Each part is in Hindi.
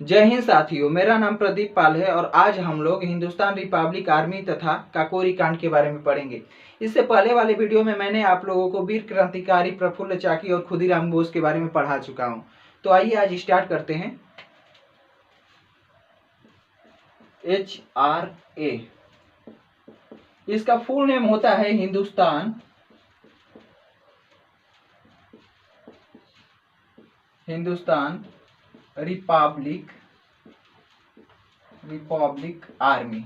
जय हिंद साथियों, मेरा नाम प्रदीप पाल है और आज हम लोग हिंदुस्तान रिपब्लिक आर्मी तथा काकोरी कांड के बारे में पढ़ेंगे। इससे पहले वाले वीडियो में मैंने आप लोगों को वीर क्रांतिकारी प्रफुल्ल चाकी और खुदीराम बोस के बारे में पढ़ा चुका हूं। तो आइए आज स्टार्ट करते हैं। HRA इसका फुल नेम होता है हिंदुस्तान रिपब्लिक आर्मी।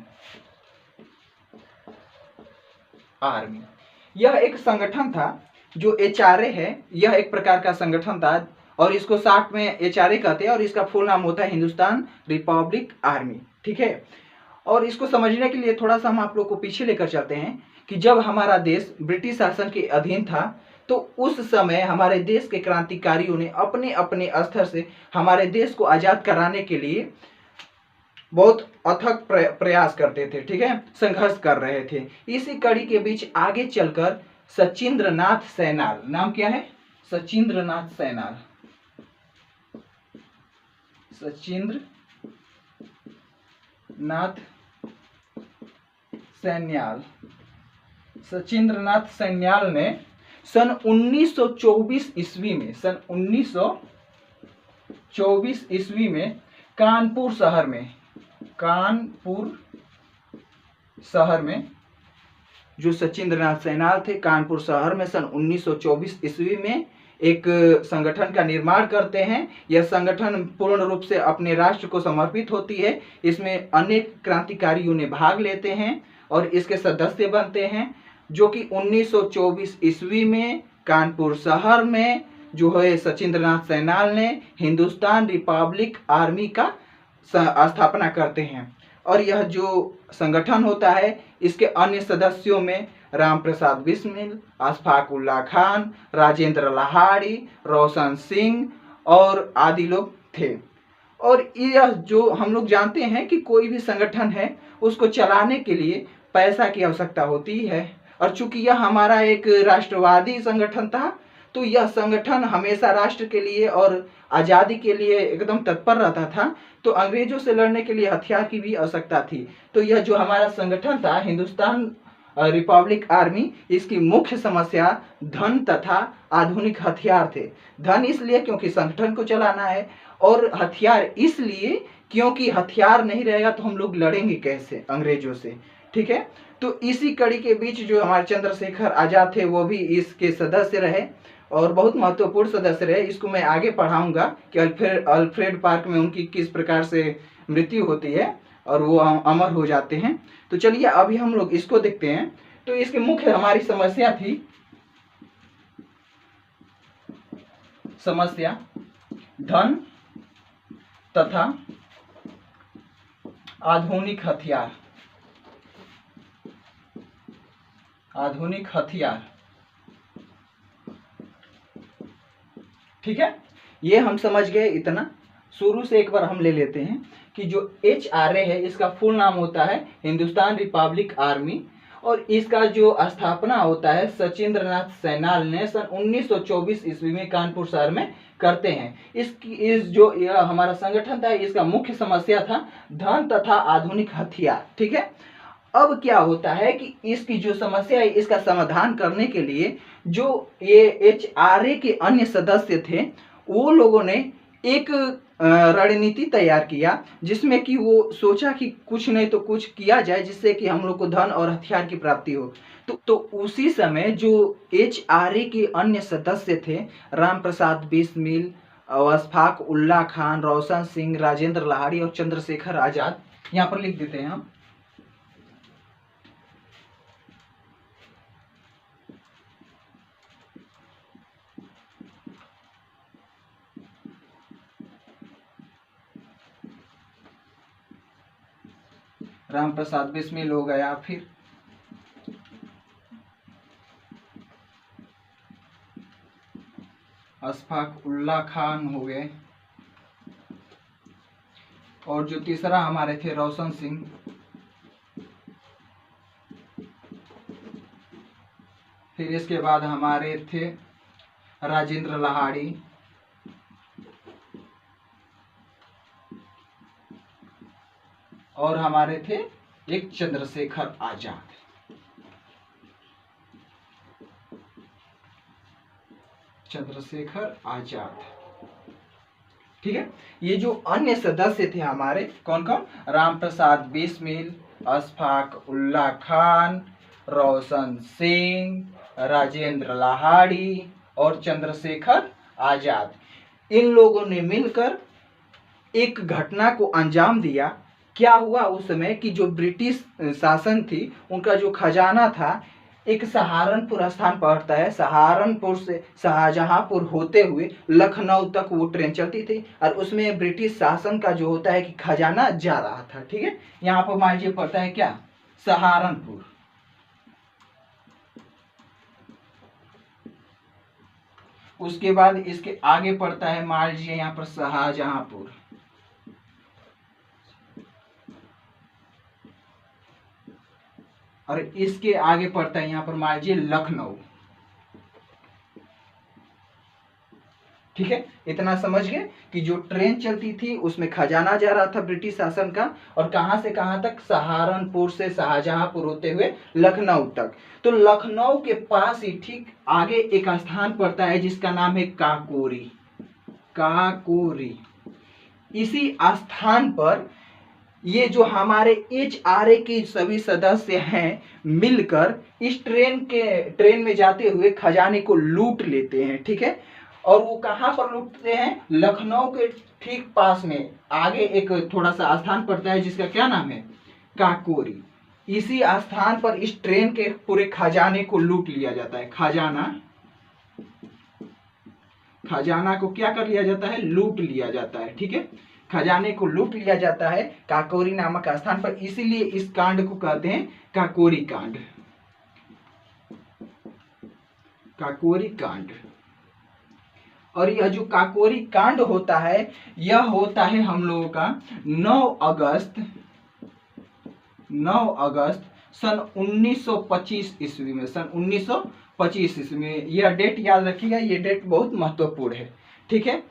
यह एक संगठन था जो HRA है। यह एक प्रकार का संगठन था और इसको शॉर्ट में HRA कहते हैं और इसका फुल नाम होता है हिंदुस्तान रिपब्लिक आर्मी। ठीक है, और इसको समझने के लिए थोड़ा सा हम आप लोग को पीछे लेकर चलते हैं कि जब हमारा देश ब्रिटिश शासन के अधीन था तो उस समय हमारे देश के क्रांतिकारियों ने अपने अपने स्तर से हमारे देश को आजाद कराने के लिए बहुत अथक प्रयास करते थे। ठीक है, संघर्ष कर रहे थे। इसी कड़ी के बीच आगे चलकर सचिंद्रनाथ सैनाल, नाम क्या है? सचिंद्रनाथ सैनाल। सचिंद्रनाथ सैन्याल ने सन 1924 ईस्वी में कानपुर शहर में जो सचिंद्रनाथ सैनाल थे, कानपुर शहर में सन 1924 ईस्वी में एक संगठन का निर्माण करते हैं। यह संगठन पूर्ण रूप से अपने राष्ट्र को समर्पित होती है। इसमें अनेक क्रांतिकारियों ने भाग लेते हैं और इसके सदस्य बनते हैं, जो कि 1924 ईस्वी में कानपुर शहर में जो है सचिंद्रनाथ सैनाल ने हिंदुस्तान रिपब्लिक आर्मी का स्थापना करते हैं। और यह जो संगठन होता है इसके अन्य सदस्यों में राम प्रसाद बिस्मिल, अशफाक उल्लाह खान, राजेंद्र लाहाड़ी, रोशन सिंह और आदि लोग थे। और यह जो हम लोग जानते हैं कि कोई भी संगठन है उसको चलाने के लिए पैसा की आवश्यकता होती है, और चूंकि यह हमारा एक राष्ट्रवादी संगठन था तो यह संगठन हमेशा राष्ट्र के लिए और आज़ादी के लिए एकदम तत्पर रहता था। तो अंग्रेजों से लड़ने के लिए हथियार की भी आवश्यकता थी। तो यह जो हमारा संगठन था हिंदुस्तान रिपब्लिक आर्मी, इसकी मुख्य समस्या धन तथा आधुनिक हथियार थे। धन इसलिए क्योंकि संगठन को चलाना है, और हथियार इसलिए क्योंकि हथियार नहीं रहेगा तो हम लोग लड़ेंगे कैसे अंग्रेजों से। ठीक है, तो इसी कड़ी के बीच जो हमारे चंद्रशेखर आजाद थे वो भी इसके सदस्य रहे और बहुत महत्वपूर्ण सदस्य रहे। इसको मैं आगे पढ़ाऊंगा कि अल्फ्रेड पार्क में उनकी किस प्रकार से मृत्यु होती है और वो अमर हो जाते हैं। तो चलिए अभी हम लोग इसको देखते हैं। तो इसकी मुख्य हमारी समस्या थी धन तथा आधुनिक हथियार। ठीक है, ये हम समझ गए। इतना शुरू से एक बार हम ले लेते हैं कि जो HRA है इसका फुल नाम होता है हिंदुस्तान रिपब्लिक आर्मी, और इसका जो स्थापना होता है सचिंद्रनाथ सैनाल ने सन 1924 ईस्वी में कानपुर शहर में करते हैं। इस जो यह हमारा संगठन था इसका मुख्य समस्या था धन तथा आधुनिक हथियार। ठीक है, अब क्या होता है कि इसकी जो समस्या है इसका समाधान करने के लिए जो ये HRA के अन्य सदस्य थे वो लोगों ने एक रणनीति तैयार किया, जिसमें कि वो सोचा कि कुछ नहीं तो कुछ किया जाए जिससे कि हम लोग को धन और हथियार की प्राप्ति हो। तो उसी समय जो HRA के अन्य सदस्य थे राम प्रसाद बिस्मिल, अशफाक उल्लाह खान, रोशन सिंह, राजेंद्र लाहाड़ी और चंद्रशेखर आजाद, यहाँ पर लिख देते हैं हम। राम प्रसाद बिस्मिल हो गया, फिर अशफाक उल्लाह खान हो गए, और जो तीसरा हमारे थे रोशन सिंह, फिर इसके बाद हमारे थे राजेंद्र लाहाड़ी, और हमारे थे एक चंद्रशेखर आजाद। चंद्रशेखर आजाद, ठीक है। ये जो अन्य सदस्य थे हमारे कौन कौन, राम प्रसाद बिस्मिल, अशफाक उल्ला खान, रोशन सिंह, राजेंद्र लाहाड़ी और चंद्रशेखर आजाद, इन लोगों ने मिलकर एक घटना को अंजाम दिया। क्या हुआ उस समय कि जो ब्रिटिश शासन थी उनका जो खजाना था, एक सहारनपुर स्थान पड़ता है, सहारनपुर से शाहजहांपुर होते हुए लखनऊ तक वो ट्रेन चलती थी और उसमें ब्रिटिश शासन का जो होता है कि खजाना जा रहा था, ठीक है। यहाँ पर मान लीजिए पड़ता है क्या, सहारनपुर। उसके बाद इसके आगे पड़ता है मान लीजिए यहाँ पर शाहजहांपुर, और इसके आगे पड़ता है यहाँ पर मान लीजिए लखनऊ, ठीक है। इतना समझ गए कि जो ट्रेन चलती थी उसमें खजाना जा रहा था ब्रिटिश शासन का, और कहां से कहां तक, सहारनपुर से शाहजहांपुर होते हुए लखनऊ तक। तो लखनऊ के पास ही ठीक आगे एक स्थान पड़ता है जिसका नाम है काकोरी। काकोरी, इसी स्थान पर ये जो हमारे HRA के सभी सदस्य हैं मिलकर इस ट्रेन में जाते हुए खजाने को लूट लेते हैं, ठीक है। और वो कहाँ पर लूटते हैं, लखनऊ के ठीक पास में आगे एक थोड़ा सा स्थान पड़ता है जिसका क्या नाम है, काकोरी। इसी स्थान पर इस ट्रेन के पूरे खजाने को लूट लिया जाता है। खजाना को क्या कर लिया जाता है, लूट लिया जाता है, ठीक है। खजाने को लूट लिया जाता है काकोरी नामक स्थान पर, इसीलिए इस कांड को कहते हैं काकोरी कांड। काकोरी कांड। और यह जो काकोरी कांड होता है यह होता है हम लोगों का 9 अगस्त सन 1925 ईस्वी में। सन 1925 ईस्वी में, यह डेट याद रखिएगा, ये डेट बहुत महत्वपूर्ण है, ठीक है।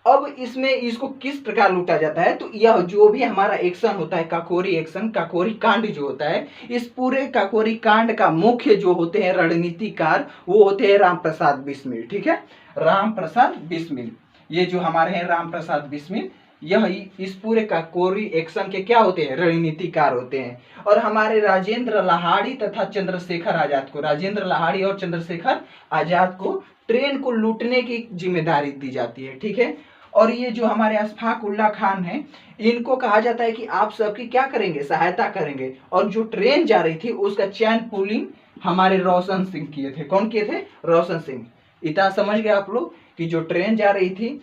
अब इसमें इसको किस प्रकार लूटा जाता है, तो यह जो भी हमारा एक्शन होता है काकोरी एक्शन, काकोरी कांड जो होता है, इस पूरे काकोरी कांड का मुख्य जो होते हैं रणनीतिकार वो होते हैं राम प्रसाद बिस्मिल, ठीक है। राम प्रसाद बिस्मिल, ये जो हमारे हैं राम प्रसाद बिस्मिल, यह इस पूरे काकोरी एक्शन के क्या होते हैं, रणनीतिकार होते हैं। और हमारे राजेंद्र लाहाड़ी तथा चंद्रशेखर आजाद को, राजेंद्र लाहाड़ी और चंद्रशेखर आजाद को ट्रेन को लूटने की जिम्मेदारी दी जाती है, ठीक है। और ये जो हमारे अशफाक उल्ला खान है, इनको कहा जाता है कि आप सबकी क्या करेंगे, सहायता करेंगे। और जो ट्रेन जा रही थी उसका चैन पुलिंग हमारे रोशन सिंह किए थे। कौन किए थे, रोशन सिंह। इतना समझ गए आप लोग कि जो ट्रेन जा रही थी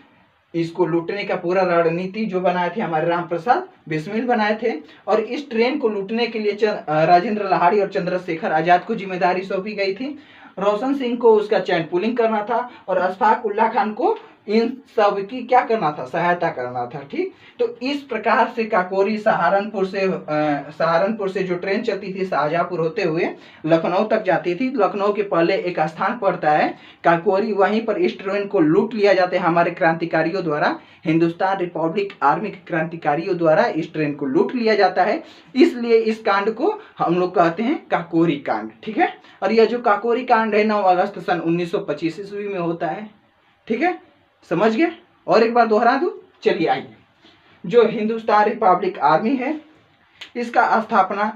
इसको लूटने का पूरा रणनीति जो बनाए थे हमारे राम प्रसाद बिस्मिल बनाए थे। और इस ट्रेन को लूटने के लिए राजेंद्र लाहाड़ी और चंद्रशेखर आजाद को जिम्मेदारी सौंपी गई थी। रोशन सिंह को उसका चैन पुलिंग करना था और अशफाक उल्ला खान को इन सब की क्या करना था, सहायता करना था, ठीक। तो इस प्रकार से काकोरी सहारनपुर से जो ट्रेन चलती थी शाहजहांपुर होते हुए लखनऊ तक जाती थी। लखनऊ के पहले एक स्थान पड़ता है काकोरी, वहीं पर इस ट्रेन को लूट लिया जाता है हमारे क्रांतिकारियों द्वारा, हिंदुस्तान रिपब्लिक आर्मी के क्रांतिकारियों द्वारा इस ट्रेन को लूट लिया जाता है। इसलिए इस कांड को हम लोग कहते हैं काकोरी कांड, ठीक है। और यह जो काकोरी कांड है 9 अगस्त सन 1925 ईस्वी में होता है, ठीक है। समझ गए, और एक बार दोहरा दूं, चलिए आइए। जो हिंदुस्तान रिपब्लिक आर्मी है इसका स्थापना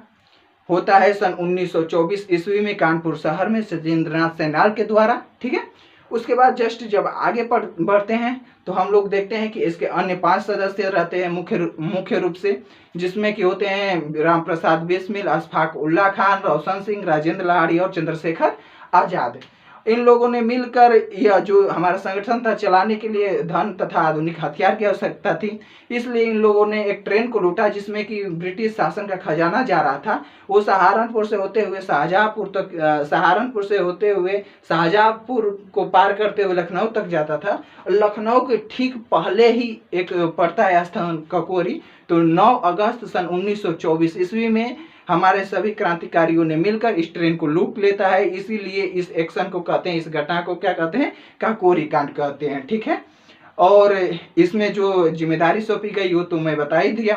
होता है सन 1924 ईस्वी में कानपुर शहर में सत्येंद्रनाथ सैनाल के द्वारा, ठीक है। उसके बाद जस्ट जब आगे बढ़ते हैं तो हम लोग देखते हैं कि इसके अन्य 5 सदस्य रहते हैं मुख्य रूप से, जिसमें कि होते हैं राम प्रसाद बिस्मिल, अशफाक उल्ला खान, रोशन सिंह, राजेंद्र लाहाड़ी और चंद्रशेखर आजाद। इन लोगों ने मिलकर यह जो हमारा संगठन था चलाने के लिए धन तथा आधुनिक हथियार की आवश्यकता थी, इसलिए इन लोगों ने एक ट्रेन को लूटा जिसमें कि ब्रिटिश शासन का खजाना जा रहा था। वो सहारनपुर से होते हुए शाहजहांपुर को पार करते हुए लखनऊ तक जाता था। लखनऊ के ठीक पहले ही एक पड़ता है स्थान काकोरी। तो 9 अगस्त सन 1924 ईस्वी में हमारे सभी क्रांतिकारियों ने मिलकर इस ट्रेन को लूट लेता है। इसीलिए इस एक्शन को कहते हैं, इस घटना को क्या कहते हैं, काकोरी कांड कहते हैं, ठीक है। और इसमें जो जिम्मेदारी सौंपी गई वो तो मैं बता ही दिया।